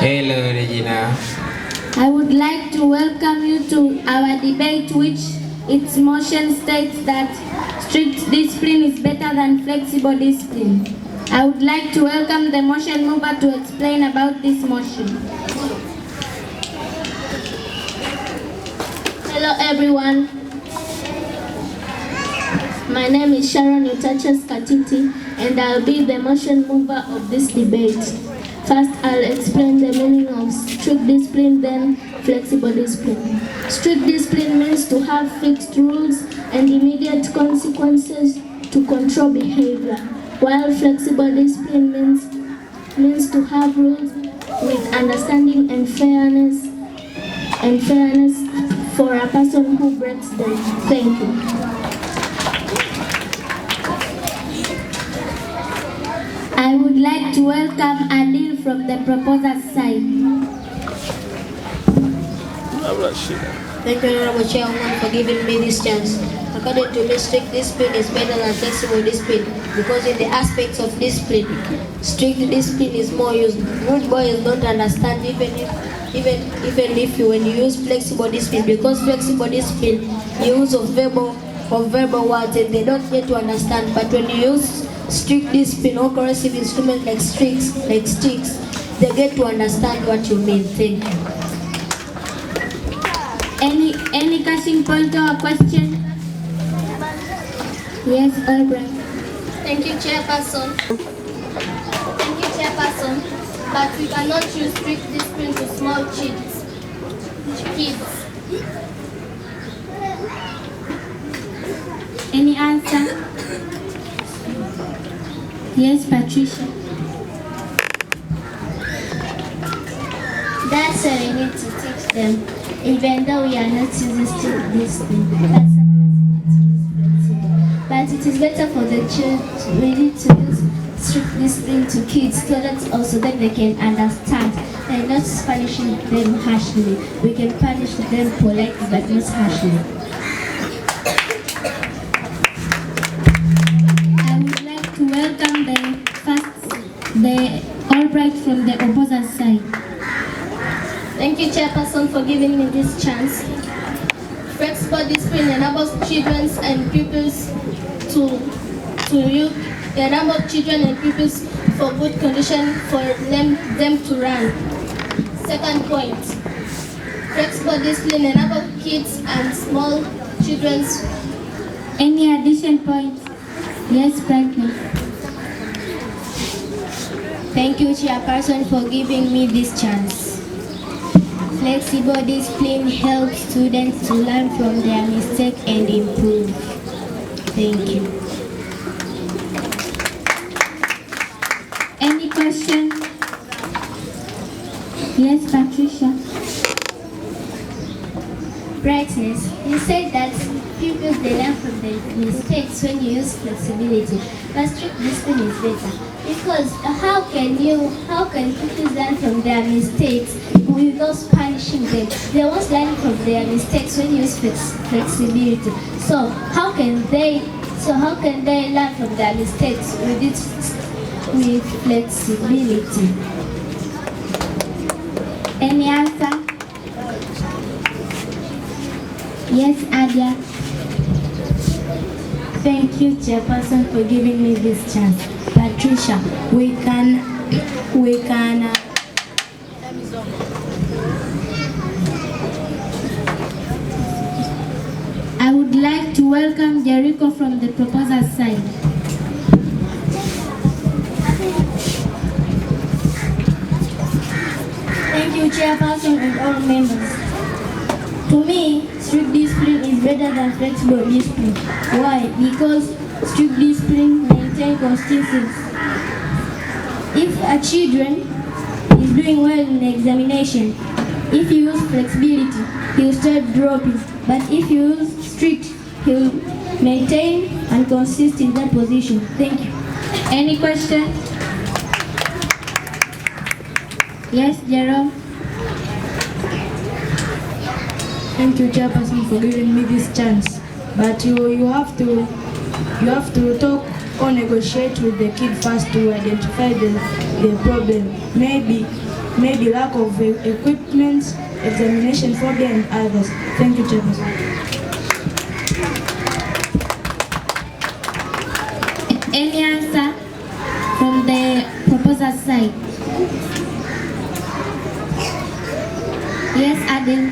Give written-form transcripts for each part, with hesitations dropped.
Hello, Regina. I would like to welcome you to our debate, which its motion states that strict discipline is better than flexible discipline. I would like to welcome the motion mover to explain about this motion. Hello everyone. My name is Sharon Utachas Katiti and I'll be the motion mover of this debate. First, I'll explain the meaning of strict discipline, then flexible discipline. Strict discipline means to have fixed rules and immediate consequences to control behavior, while flexible discipline means to have rules with understanding and fairness for a person who breaks them. Thank you. I would like to welcome Adil from the proposer's side. Thank you, Honorable Chairman, for giving me this chance. According to me, strict discipline is better than flexible discipline because in the aspects of discipline, strict discipline is more used. Rude boys don't understand even if when you use flexible discipline, because flexible discipline use of verbal words and they don't get to understand. But when you use strict discipline or corrective instruments like sticks, they get to understand what you mean. Thank you. Any catching point or question? Yes, Albright. Thank you, Chairperson. But we cannot use strict discipline to small kids. Any answer? Yes, Patricia. That's why we need to teach them, even though we are not using strict discipline. But sometimes we need to use flexible. But it is better for the children. We need to use strict discipline to kids so that also then they can understand and not punishing them harshly. We can punish them politely but not harshly. I would like to welcome the Albright from the opposite side. Thank you, Chairperson, for giving me this chance. Flexible discipline enables children and pupils for good condition for them to run. Second point, flexible discipline enables kids and small children. Any addition points? Yes, Franklin. Thank you, Chairperson, for giving me this chance. Flexible discipline helps students to learn from their mistakes and improve. Thank you. Any question? Yes, Patricia. Brightness. You said that pupils they learn from their mistakes when you use flexibility, but strict discipline is better. Because how can pupils learn from their mistakes without punishing them? They won't learn from their mistakes when you use flexibility. So how can they learn from their mistakes with flexibility? Any answer? Yes, Adia. Thank you, Chairperson, for giving me this chance. Patricia, we can. I would like to welcome Jericho from the proposer's side. Thank you, Chairperson and all members. To me, strict discipline is better than flexible discipline. Why? Because strict discipline maintains consistency. If a children is doing well in the examination, if you use flexibility, he will start dropping. But if you use strict, he will maintain and consist in that position. Thank you. Any question? Yes, Jerome. Thank you, Chairperson, for giving me this chance. But you have to talk or negotiate with the kid first to identify the problem. Maybe maybe lack of equipment, examination phobia, and others. Thank you, Chairperson. Any answer from the proposer's side? Yes, Adil.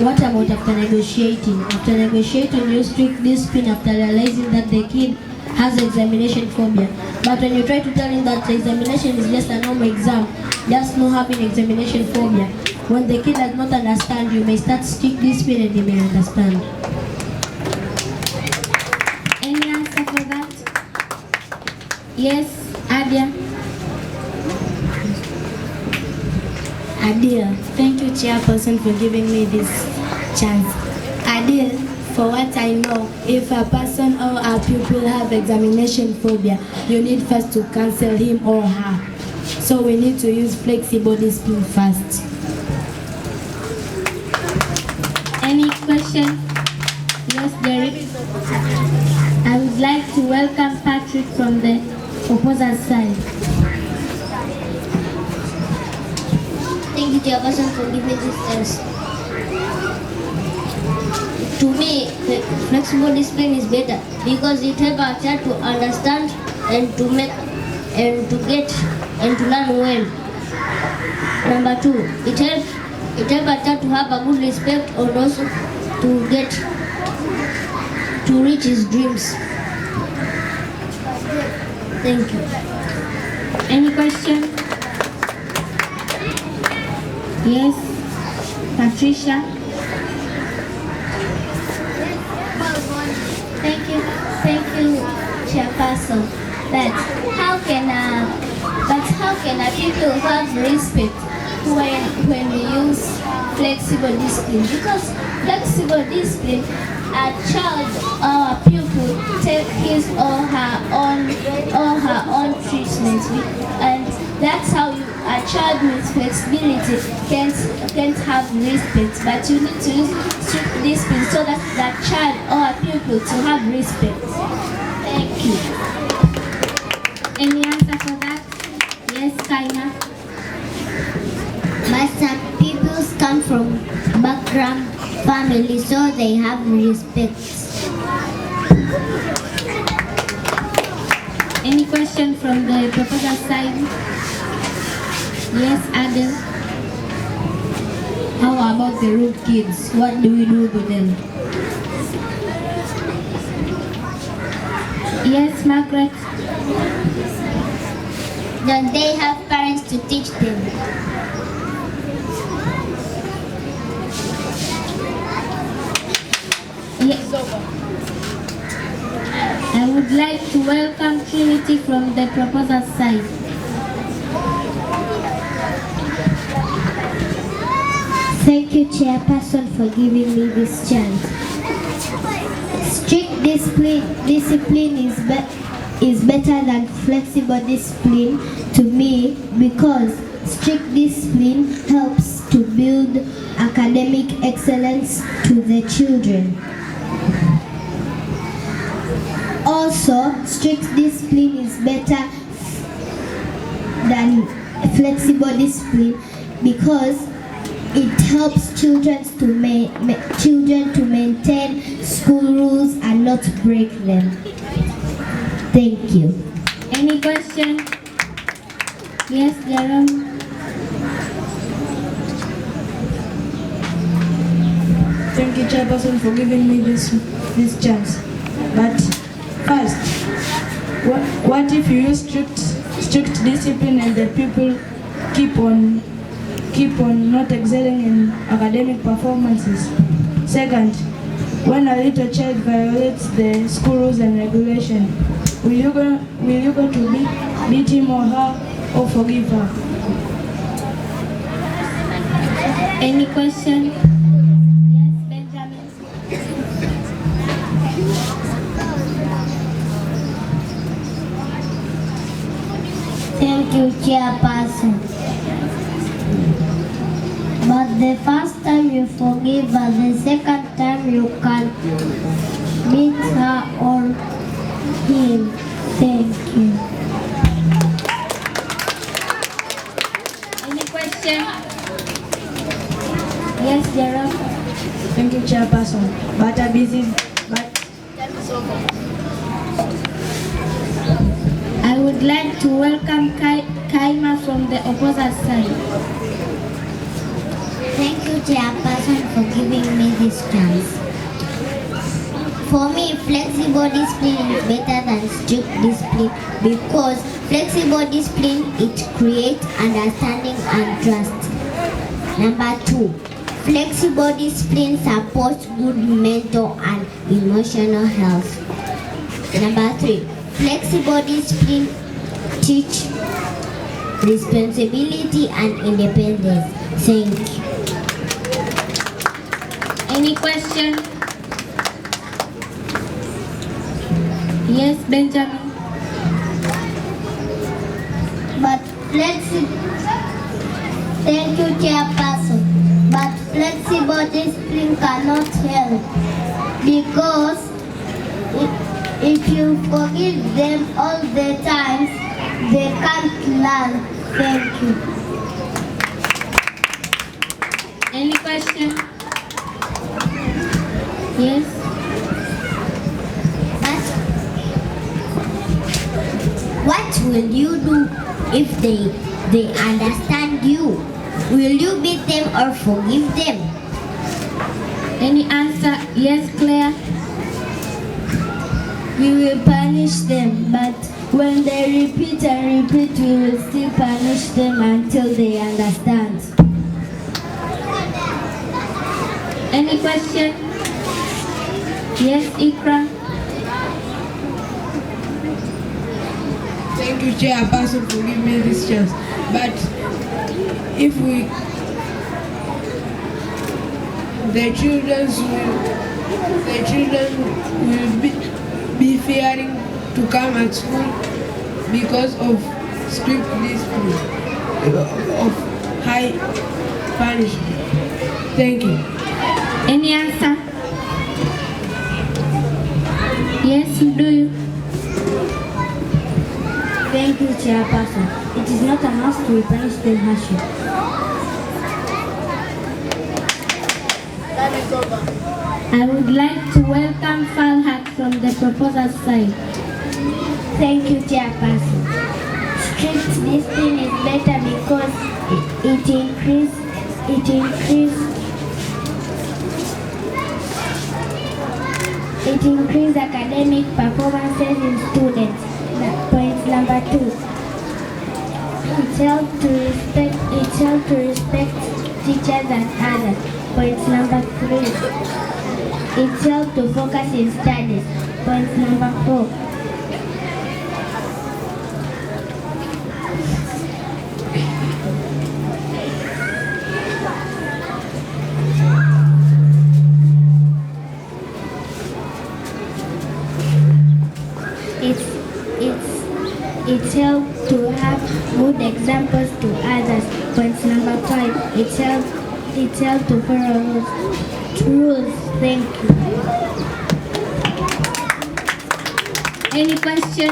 What about after negotiating? After negotiating, you strict discipline after realizing that the kid has examination phobia. But when you try to tell him that the examination is just a normal exam, just no having examination phobia, when the kid does not understand, you may start strict discipline and he may understand. Any answer for that? Yes, Adia. Adil, thank you, Chairperson, for giving me this chance. Adil, for what I know, if a person or a pupil have examination phobia, you need first to cancel him or her. So we need to use flexible discipline first. Any question? Yes, Derek. I would like to welcome Patrick from the proposer's side. Thank you, Chairperson, for giving this chance. To me, flexible discipline is better because it helps our child to understand and to make and to get and to learn well. Number two, it helps our child to have a good respect and also to reach his dreams. Thank you. Any question? Yes, Patricia. Thank you, Chairperson. But how can a people have respect when we use flexible discipline? Because flexible discipline, a child or a pupil take his or her own treatment, and that's how a child with flexibility can't have respect. But you need to use strict discipline so that that child or a pupil to have respect. Thank you. Any answer for that? Yes, Kaina. But some people come from background family, so they have respect. Any question from the proposer's side? Yes, Adel. How about the rude kids? What do we do to them? Yes, Margaret. Don't they have parents to teach them? Yes. I would like to welcome Trinity from the proposer's side. Thank you, Chairperson, for giving me this chance. Strict discipline is better than flexible discipline to me because strict discipline helps to build academic excellence to the children. Also, strict discipline is better than flexible discipline because it helps children to maintain school rules and not break them. Thank you. Any question? Yes, Jerome. Thank you, Chairperson, for giving me this chance. But first, what if you use strict discipline and the pupil keep on not excelling in academic performances? Second, when a little child violates the school rules and regulation, will you go to beat him or her or forgive her? Any question? Yes, Benjamin. Thank you, Chairperson. But the first time you forgive her, the second time you can beat her or him. Thank you. Jericho. Thank you, Chairperson. But I'm busy. I would like to welcome Kaima from the opposite side. Thank you, Chairperson, for giving me this chance. For me, flexible discipline is better than strict discipline because flexible discipline it creates understanding and trust. Number 2, flexible discipline supports good mental and emotional health. Number 3, flexible discipline teach responsibility and independence. Thank you. Any question? Yes, Benjamin. But thank you, Chairperson. But flexible discipline cannot help because if you forgive them all the time, they can't learn. Thank you. Any question? Yes. What will you do if they understand you? Will you beat them or forgive them? Any answer? Yes, Claire. We will punish them, but when they repeat and repeat, we will still punish them until they understand. Any question? Yes, Ikra. Thank you, Chairperson, for giving me this chance. But if the children will be fearing to come at school because of strict discipline, of high punishment. Thank you. Any answer? Yes, do you? Thank you, Chairperson. It is not a must to punish them harshly. I would like to welcome Falhat from the proposal side. Thank you, Chairperson. Strict discipline is better because it increases academic performances in students. Point number 2. It helps to respect teachers and others. Point number 3. It helps to focus in studies. Point number 4. It helps to have good examples to others. Point number 5. It helps to follow rules. Thank you. Any question?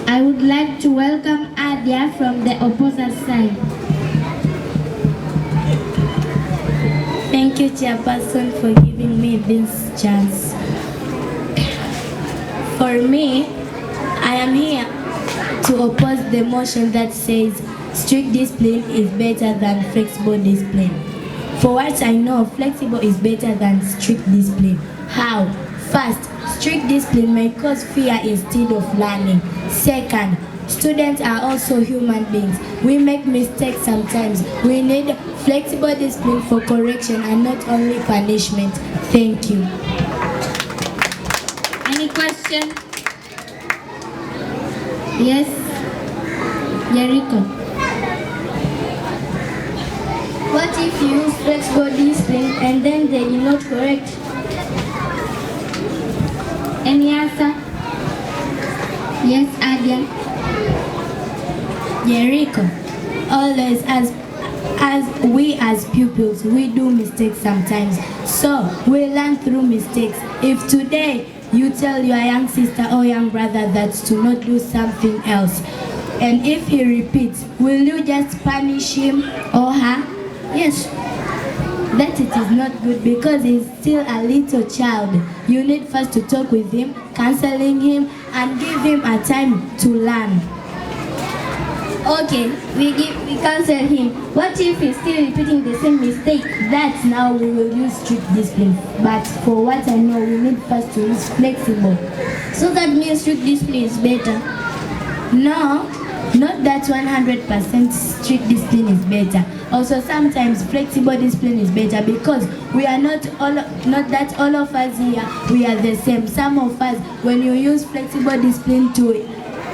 I would like to welcome Adia from the opposite side. Thank you, Chairperson, for giving me this chance. For me, I am here to oppose the motion that says strict discipline is better than flexible discipline. For what I know, flexible is better than strict discipline. How? First, strict discipline may cause fear instead of learning. Second, students are also human beings. We make mistakes sometimes. We need flexible discipline for correction and not only punishment. Thank you. Any question? Yes, Jericho. What if you use flexible discipline and then they do not correct? Any answer? Yes, Adia. Jericho, always as pupils, we do mistakes sometimes. So we learn through mistakes. If today you tell your young sister or young brother that to not do something else, And if he repeats, will you just punish him or her? Yes. That it is not good because he's still a little child. You need first to talk with him, counseling him, and give him a time to learn. Okay, we counsel him. What if he's still repeating the same mistake? That now we will use strict discipline. But for what I know, we need first to use flexible. So that means strict discipline is better. No, not that 100% strict discipline is better. Also, sometimes flexible discipline is better because we are not that all of us here, we are the same. Some of us, when you use flexible discipline to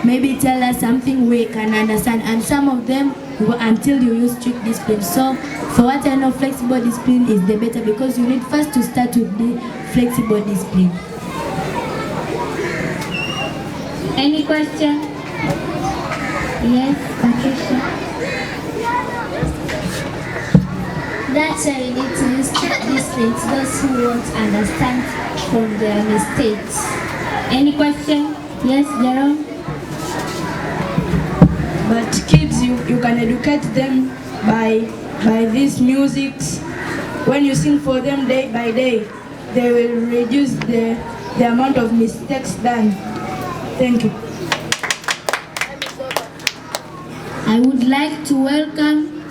maybe tell us something we can understand, and some of them until you use strict discipline. So, for what I know, flexible discipline is the better because you need first to start with the flexible discipline. Any question? Yes, Patricia. That's why we need to use strict discipline to those who won't understand from their mistakes. Any question? Yes, Jerome? But kids, you can educate them by these musics. When you sing for them day by day, they will reduce the amount of mistakes done. Thank you. I would like to welcome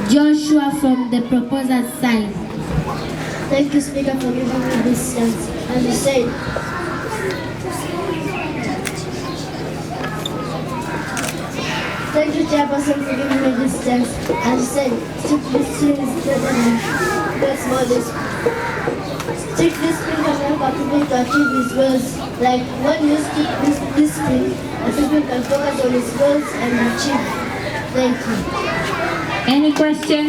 Joshua from the proposer's side. Thank you, Speaker, for giving me this chance. As you said, thank you, Chairperson, for giving me this chance. As you said, strict discipline is better than flexible discipline. Strict discipline can help a pupil to achieve his goals. Like when you strict discipline, a pupil can focus on his goals and achieve. Thank you. Any question?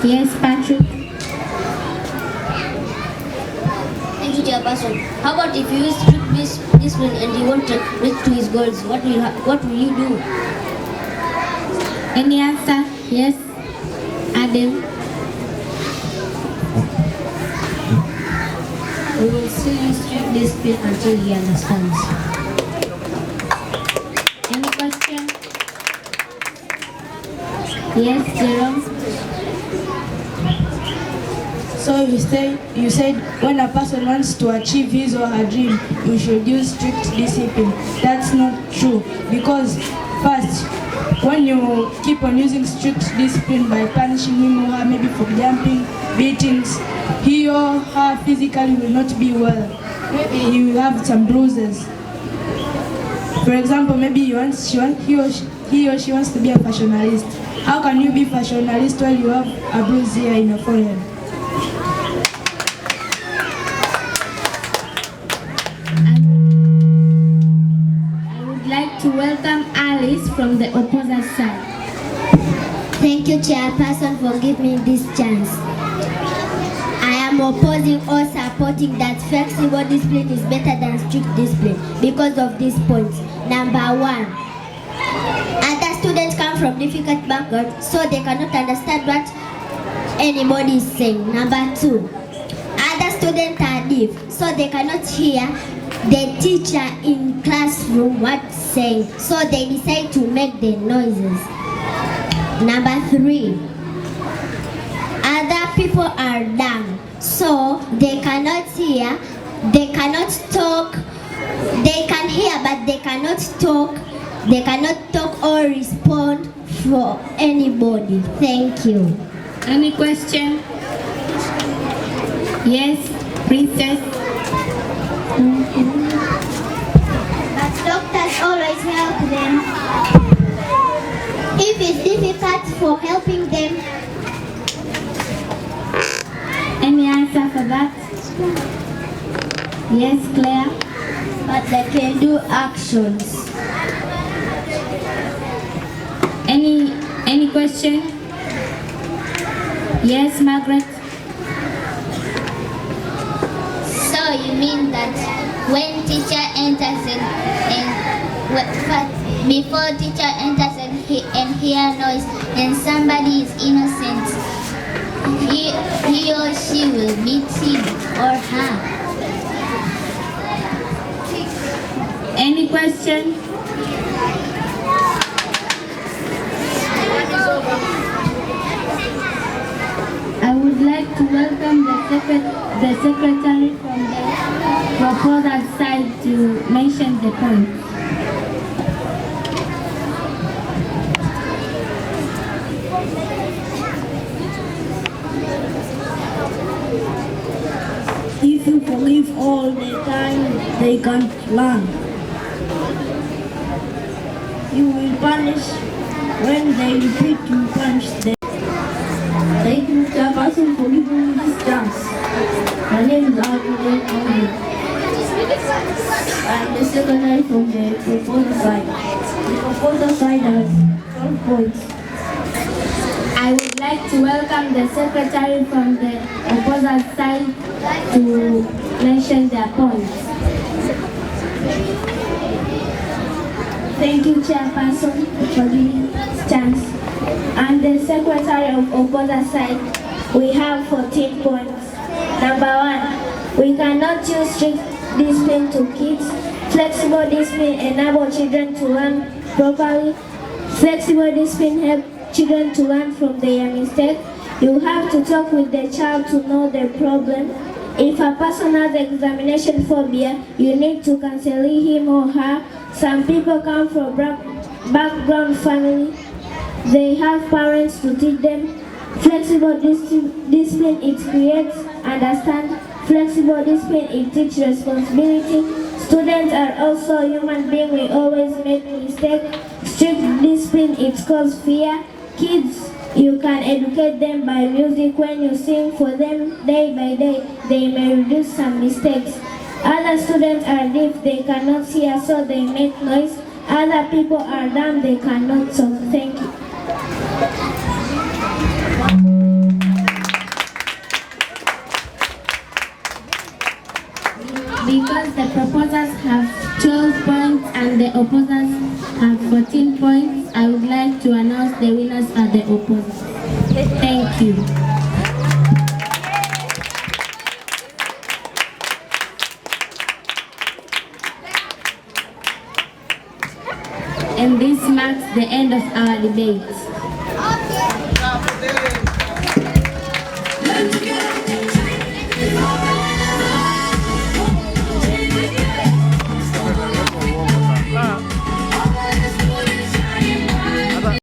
Yes, Patrick? Thank you, Chairperson. How about if you use strict discipline and he won't reach to his goals? What will you do? Any answer? Yes, Adam? We will still use strict discipline until he understands. Any question? Yes, Jerome? So you said when a person wants to achieve his or her dream, you should use strict discipline. That's not true because first, when you keep on using strict discipline by punishing him or her, maybe for jumping, beatings, he or her physically will not be well. Maybe he will have some bruises. For example, maybe he or she wants to be a fashionalist. How can you be fashionalist while you have a bruise here in your forehead? I would like to welcome Alice from the opposite side. Thank you, Chairperson, for giving me this chance. I am opposing or supporting that flexible discipline is better than strict discipline because of this point. Number one, other students come from difficult backgrounds, so they cannot understand what anybody is saying. Number two, other students are deaf, so they cannot hear the teacher in classroom what's saying, so they decide to make the noises. Number three, other people are dumb, so they cannot hear, they cannot talk, they can hear but they cannot talk or respond for anybody. Thank you. Any question? Yes, Princess? But doctors always help them. If it's difficult for helping them. Any answer for that? Yes, Claire? But they can do actions. Any question? Yes, Margaret? So you mean that when teacher enters before teacher enters and hear noise and somebody is innocent, he or she will beat him or her. motion. I would like to welcome the secretary from the proposal side to mention the point. If you forgive all the time, they can't learn. You will punish when they repeat, you punish them. Thank you, Chairperson, for giving me this chance. My name is Abdul Ahmed. I am the secretary from the proposal side. The proposal side has 12 points. I would like to welcome the secretary from the opposite side to mention their points. Thank you, Chairperson, for giving this chance. And the secretary of opposite side, we have 14 points. Number 1, we cannot use strict discipline to kids. Flexible discipline enables children to learn properly. Flexible discipline helps children to learn from their mistakes. You have to talk with the child to know the problem. If a person has examination phobia, you need to counsel him or her. Some people come from background family. They have parents to teach them. Flexible discipline, it creates understand. Flexible discipline, it teaches responsibility. Students are also human beings, we always make mistakes. Strict discipline, it causes fear. Kids, you can educate them by music. When you sing for them day by day, they may reduce some mistakes. Other students are deaf, they cannot hear, so they make noise. Other people are dumb, they cannot talk. Thank you. Because the proposals have 12 points and the opposers have 14 points, I would like to announce the winners are the opposers. Thank you. And this marks the end of our debate.